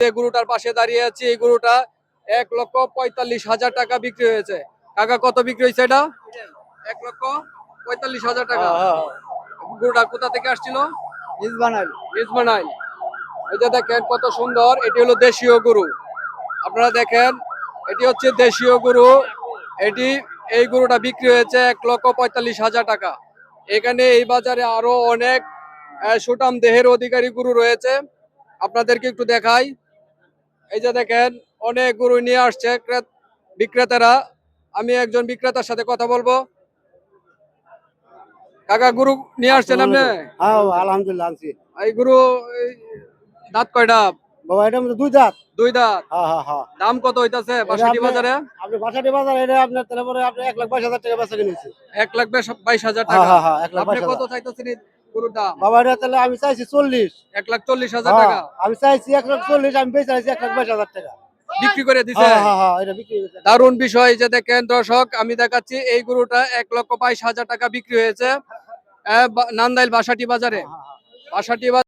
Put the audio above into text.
যে গরুটার পাশে দাঁড়িয়ে আছি, এই গরুটা 1,45,000 টাকা বিক্রি হয়েছে। কাকা কত বিক্রি হয়েছে এটা? 1,45,000 টাকা। গরুটা কোথা থেকে আসছিল? ইসমানাইল। এই যে দেখেন কত সুন্দর, এটি হলো দেশীয় গরু। আপনারা দেখেন, এটি হচ্ছে দেশীয় গরু। এই গরুটা বিক্রি হয়েছে 1,45,000 টাকা। এখানে এই বাজারে আরো অনেক সুঠাম দেহের অধিকারী গরু রয়েছে, আপনাদেরকে একটু দেখাই। এই যে দেখেন অনেক গরু নিয়ে আসছে বিক্রেতারা। আমি একজন বিক্রেতার সাথে কথা বলবো। কাকা গরু নিয়ে আসছেন আপনি? হ্যাঁ আলহামদুলিল্লাহ আনছি। এই গরু দাঁত কয়টা? বাবা এটা মধ্যে দুই দাঁত। দুই দাঁত। হ্যাঁ হ্যাঁ হ্যাঁ। দাম কত হইতাছে বাসাটি বাজারে? আপনি বাসাটি বাজার এটা আপনার তারপরে আপনি 1,22,000 টাকা বেচা কিনেছি। 1,22,000 হ্যাঁ টাকা। হ্যাঁ হ্যাঁ 1,22,000 আপনি কত চাইতেছেন এই গরুর দাম? বাবা এটা তাহলে আমি চাইছি 40। 1,40,000 টাকা আমি চাইছি 1,40, আমি বেচে চাইছি 1,22,000 টাকা। বিক্রি করে দিছে। হ্যাঁ হ্যাঁ হ্যাঁ এটা বিক্রি হয়েছে। দারুণ বিষয়। যে দেখেন দর্শক, আমি দেখাচ্ছি এই গরুটা 1,22,000 টাকা বিক্রি হয়েছে নান্দাইল বাসাটি বাজারে। বাসাটি